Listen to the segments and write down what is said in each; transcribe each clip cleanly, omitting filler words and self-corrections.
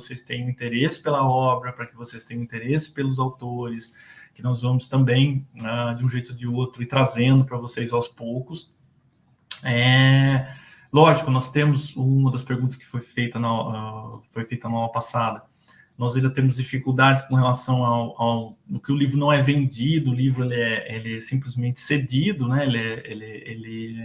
vocês tenham interesse pela obra, para que vocês tenham interesse pelos autores, que nós vamos também, de um jeito ou de outro, ir trazendo para vocês aos poucos. Lógico, nós temos uma das perguntas que foi feita na aula passada. Nós ainda temos dificuldades com relação ao que o livro não é vendido, o livro ele é simplesmente cedido, né? Ele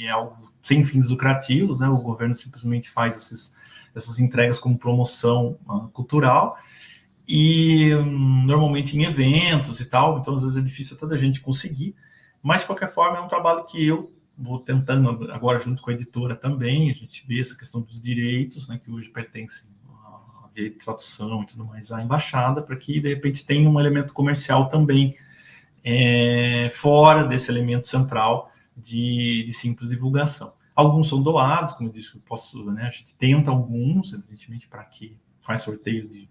é algo sem fins lucrativos, né? O governo simplesmente faz essas entregas como promoção cultural, e normalmente em eventos e tal, então às vezes é difícil até da gente conseguir, mas de qualquer forma é um trabalho que eu vou tentando agora junto com a editora também, a gente vê essa questão dos direitos, né, que hoje pertencem ao direito de tradução e tudo mais à embaixada, para que de repente tenha um elemento comercial também fora desse elemento central de simples divulgação. Alguns são doados, como eu disse, né, a gente tenta alguns, evidentemente, para que faz sorteio de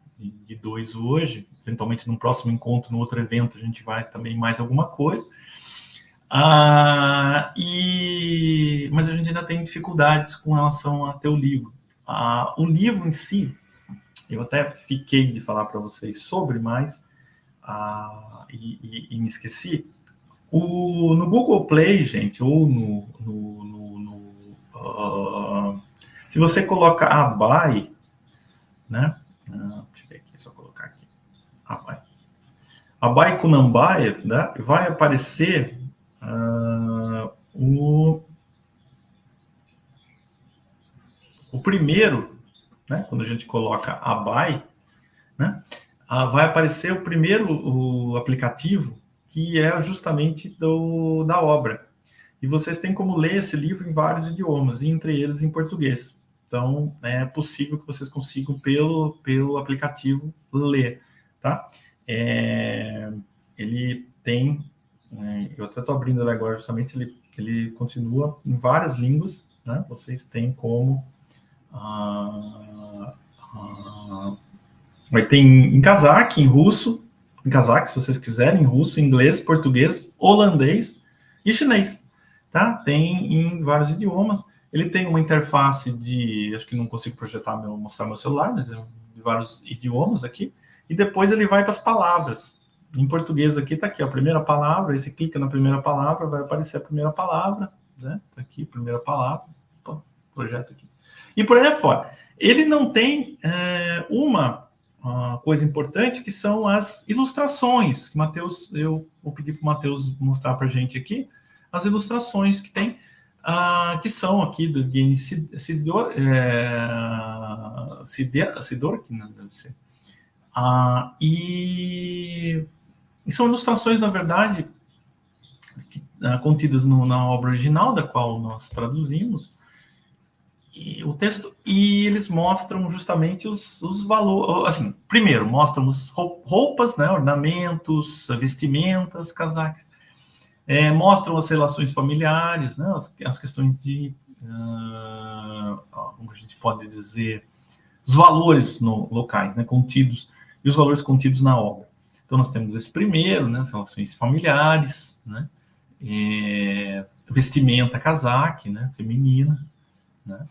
2 hoje, eventualmente no próximo encontro, no outro evento, a gente vai também mais alguma coisa. Mas a gente ainda tem dificuldades com relação a ter o livro. O livro em si, eu até fiquei de falar para vocês sobre, mas me esqueci. No Google Play, gente, ou se você coloca Abai, né? Deixa eu ver aqui, só colocar aqui. Abai Kunambaia, né? Vai aparecer o primeiro, né? Quando a gente coloca Abai, né? Vai aparecer o primeiro aplicativo, que é justamente da obra. E vocês têm como ler esse livro em vários idiomas, entre eles em português. Então, é possível que vocês consigam, pelo aplicativo, ler, tá? Ele tem... eu até estou abrindo ele agora, justamente, ele continua em várias línguas, né? Vocês têm como... vai ter em cazaque, em russo, em cazaque, se vocês quiserem, em russo, inglês, português, holandês e chinês, tá? Tem em vários idiomas. Ele tem uma interface acho que não consigo mostrar meu celular, mas de vários idiomas aqui, e depois ele vai para as palavras. Em português aqui está aqui, a primeira palavra, aí você clica na primeira palavra, vai aparecer a primeira palavra, né? Tá aqui, primeira palavra, projeto aqui. E por aí afora. Ele não tem uma coisa importante, que são as ilustrações, que eu vou pedir para o Matheus mostrar para a gente aqui, as ilustrações que tem, que são aqui do Evgeny Sidor, que não deve ser. E são ilustrações, na verdade, contidas na obra original, da qual nós traduzimos, o texto, e eles mostram justamente os valores. Assim, primeiro, mostram roupas, né, ornamentos, vestimentas, casaques. Mostram as relações familiares, né, as questões de, como a gente pode dizer, os valores locais, né, contidos, e os valores contidos na obra. Então, nós temos esse primeiro, né, as relações familiares, né, vestimenta casaque, né, feminina, né.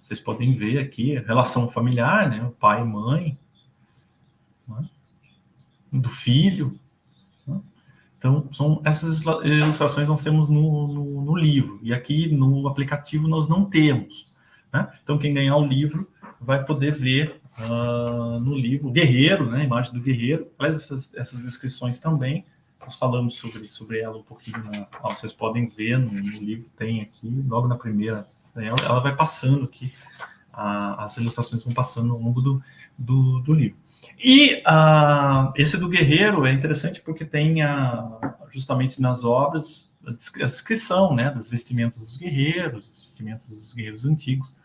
Vocês podem ver aqui relação familiar, né, pai e mãe, né, do filho, né. Então, são essas ilustrações que nós temos no livro, e aqui no aplicativo nós não temos, né? Então, quem ganhar o livro vai poder ver no livro o guerreiro, né, a imagem do guerreiro, faz essas descrições também. Nós falamos sobre ela um pouquinho, vocês podem ver no livro, tem aqui, logo na primeira, ela vai passando aqui, as ilustrações vão passando ao longo do livro. E esse do guerreiro é interessante porque tem justamente nas obras a descrição, né, das vestimentas dos guerreiros antigos,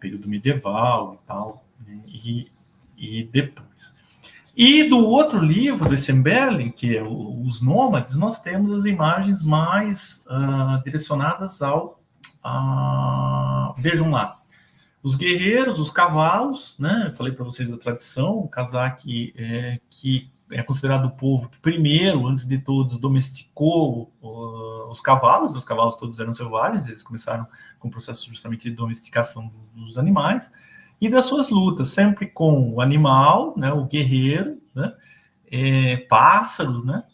período medieval e tal, né, e depois. E do outro livro, do Semberling, que é Os Nômades, nós temos as imagens mais direcionadas vejam lá, os guerreiros, os cavalos, né? Eu falei para vocês da tradição, o cazaque que é considerado o povo que primeiro, antes de todos, domesticou os cavalos todos eram selvagens, eles começaram com o processo justamente de domesticação dos animais, e das suas lutas, sempre com o animal, né, o guerreiro, né, pássaros, né?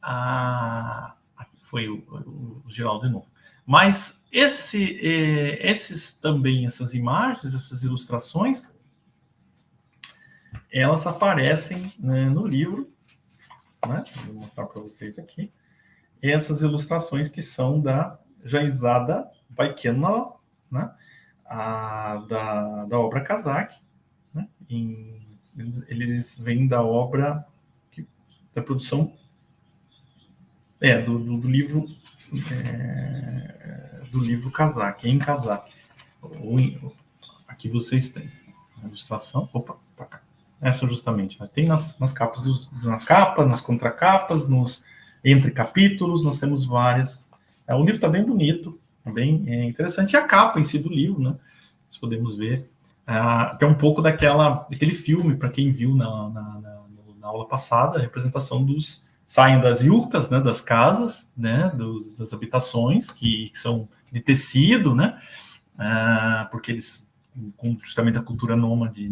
Aqui foi o Geraldo de novo. Mas essas imagens, essas ilustrações, elas aparecem, né, no livro, né? Vou mostrar para vocês aqui. Essas ilustrações que são da Jaizada Baikena, né? Da obra Kazakh, né? Eles vêm da obra da produção do livro do livro Kazakh, em Kazakh. Aqui vocês têm a ilustração. Opa, tá cá. Essa justamente. Tem nas capas, na capa, nas contracapas, entre capítulos, nós temos várias. O livro está bem bonito, bem interessante. E a capa em si do livro, né? Nós podemos ver que é um pouco daquele filme, para quem viu na aula passada, a representação saem das yurtas, né, das casas, né, das habitações, que são de tecido, né, porque eles, com justamente a cultura nômade,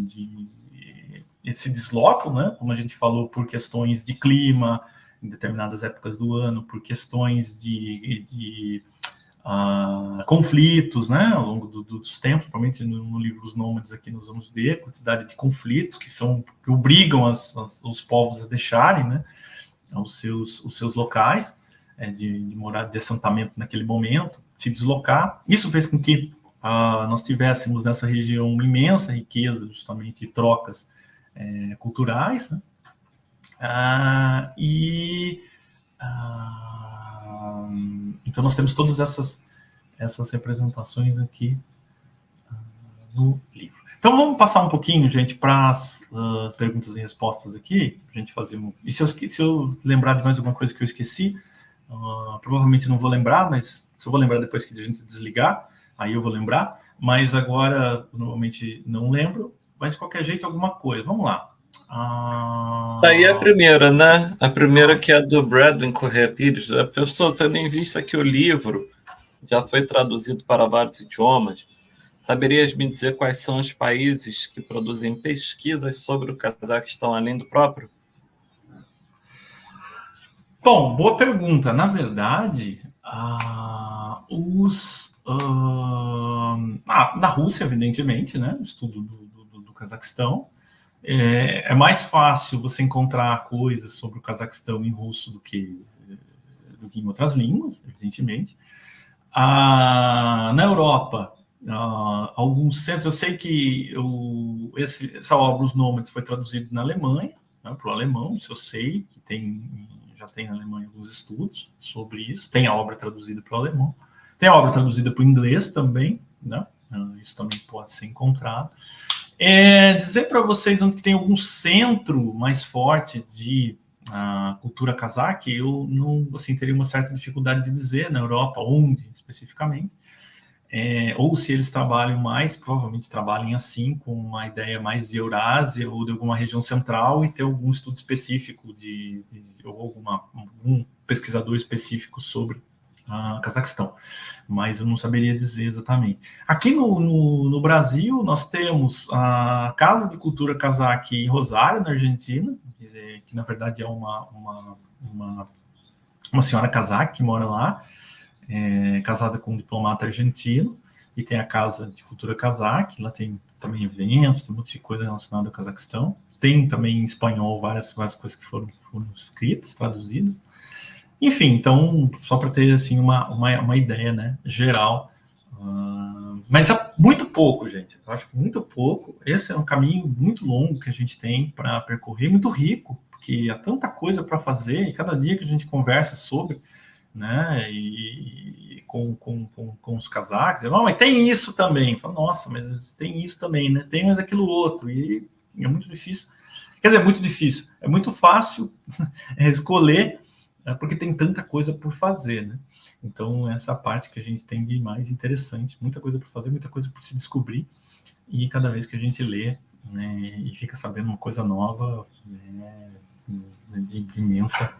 se deslocam, né, como a gente falou, por questões de clima, em determinadas épocas do ano, por questões de conflitos, né, ao longo dos tempos, provavelmente no livro Os Nômades aqui nós vamos ver a quantidade de conflitos que obrigam os povos a deixarem, né, os seus locais de morar, de assentamento naquele momento, se deslocar. Isso fez com que nós tivéssemos nessa região uma imensa riqueza, justamente, de trocas culturais, né? Então nós temos todas essas representações aqui no livro. Então vamos passar um pouquinho, gente, para as perguntas e respostas aqui, a gente fazer E se eu lembrar de mais alguma coisa que eu esqueci, provavelmente não vou lembrar, mas se eu vou lembrar depois que a gente desligar, aí eu vou lembrar, mas agora normalmente não lembro, mas de qualquer jeito alguma coisa. Vamos lá. Aí a primeira, né? A primeira, que é do Bradley Corrêa Pires. Professor, tendo em vista que o livro já foi traduzido para vários idiomas, saberias me dizer quais são os países que produzem pesquisas sobre o Cazaquistão além do próprio? Bom, boa pergunta. Na verdade, na Rússia, evidentemente, né? O estudo do Cazaquistão. É mais fácil você encontrar coisas sobre o Cazaquistão em russo do que em outras línguas, evidentemente. Na Europa, alguns centros, eu sei que essa obra, Os Nômades, foi traduzida na Alemanha, né, para o alemão, isso eu sei, que já tem na Alemanha alguns estudos sobre isso, tem a obra traduzida para o alemão, tem a obra traduzida para o inglês também, né, isso também pode ser encontrado. Dizer para vocês onde tem algum centro mais forte de cultura cazaque, eu não, assim, teria uma certa dificuldade de dizer na Europa onde especificamente, ou se eles trabalham mais, provavelmente trabalhem assim, com uma ideia mais de Eurásia ou de alguma região central e ter algum estudo específico ou algum pesquisador específico sobre Cazaquistão, mas eu não saberia dizer exatamente. Aqui no Brasil, nós temos a Casa de Cultura Cazaque em Rosário, na Argentina, que na verdade é uma senhora cazaque que mora lá, casada com um diplomata argentino, e tem a Casa de Cultura Cazaque, lá tem também eventos, tem muita coisa relacionada ao Cazaquistão, tem também em espanhol várias coisas que foram escritas, traduzidas. Enfim, então, só para ter assim, uma ideia, né, geral. Mas é muito pouco, gente. Eu acho que muito pouco. Esse é um caminho muito longo que a gente tem para percorrer, muito rico, porque há tanta coisa para fazer, e cada dia que a gente conversa sobre, né, e com os cazaques, mas tem isso também. Fala, nossa, mas tem isso também, né? Tem mais aquilo outro. E é muito difícil. Quer dizer, é muito difícil. É muito fácil escolher, porque tem tanta coisa por fazer, né? Então, essa parte que a gente tem de mais interessante, muita coisa por fazer, muita coisa por se descobrir, e cada vez que a gente lê, né, e fica sabendo uma coisa nova, de imensa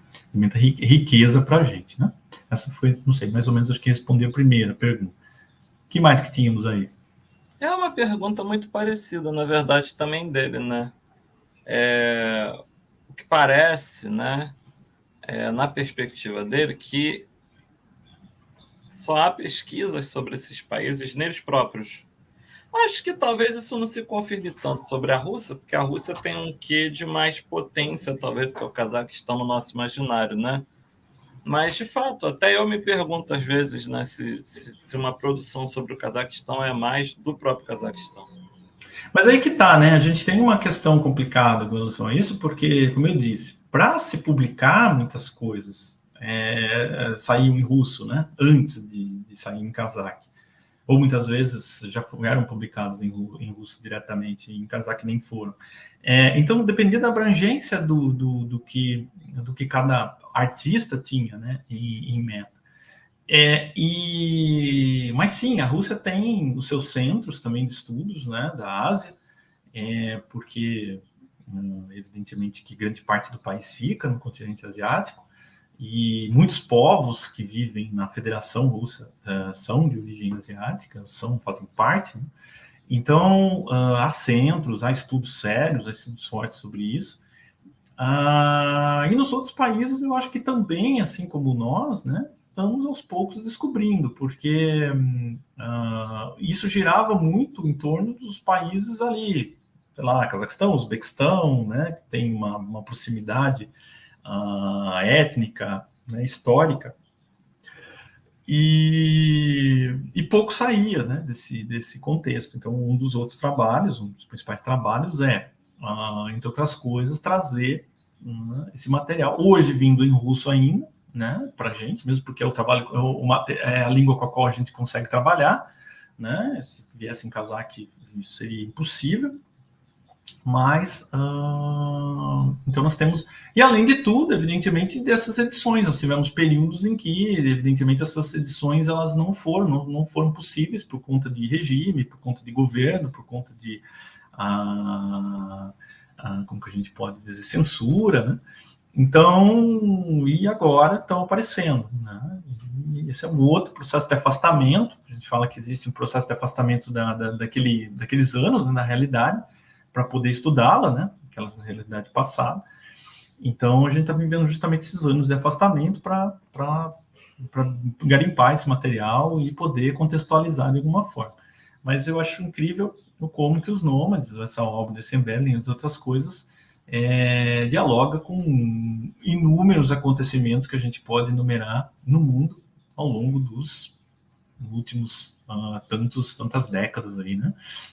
riqueza para a gente, né? Essa foi, não sei, mais ou menos, acho que respondi a primeira pergunta. O que mais que tínhamos aí? É uma pergunta muito parecida, na verdade, também dele, né? O que parece, né, na perspectiva dele, que só há pesquisas sobre esses países neles próprios. Acho que talvez isso não se confirme tanto sobre a Rússia, porque a Rússia tem um quê de mais potência, talvez, do que o Cazaquistão no nosso imaginário, né? Mas, de fato, até eu me pergunto às vezes, né, se uma produção sobre o Cazaquistão é mais do próprio Cazaquistão. Mas aí que tá, né? A gente tem uma questão complicada com relação a isso, porque, como eu disse, para se publicar muitas coisas, saiu em russo, né? Antes de sair em cazaque. Ou muitas vezes já eram publicados em russo diretamente, em cazaque nem foram. Então, dependia da abrangência do que cada artista tinha, né, em meta. Mas sim, a Rússia tem os seus centros também de estudos, né, da Ásia, porque evidentemente que grande parte do país fica no continente asiático, e muitos povos que vivem na Federação Russa são de origem asiática, fazem parte, né? Então, há centros, há estudos sérios, há estudos fortes sobre isso. E nos outros países, eu acho que também, assim como nós, né, estamos aos poucos descobrindo, porque isso girava muito em torno dos países ali, sei lá, Cazaquistão, Uzbequistão, né, que tem uma proximidade étnica, né, histórica, e pouco saía, né, desse contexto. Então, um dos outros trabalhos, um dos principais trabalhos entre outras coisas, trazer esse material, hoje vindo em russo ainda, né, para a gente, mesmo porque é o trabalho, é a língua com a qual a gente consegue trabalhar, né, se viesse em cazaque, isso seria impossível, mas, então nós temos, e além de tudo, evidentemente, dessas edições, nós tivemos períodos em que, evidentemente, essas edições elas não foram possíveis por conta de regime, por conta de governo, por conta de, como que a gente pode dizer, censura, né? Então, e agora estão aparecendo, né? E esse é um outro processo de afastamento, a gente fala que existe um processo de afastamento daqueles anos, né, na realidade, para poder estudá-la, né? Aquela realidade passada. Então, a gente está vivendo justamente esses anos de afastamento para garimpar esse material e poder contextualizar de alguma forma. Mas eu acho incrível como que os Nômades, essa obra de Sembelin, entre outras coisas, dialoga com inúmeros acontecimentos que a gente pode enumerar no mundo ao longo dos últimos tantas décadas aí, né?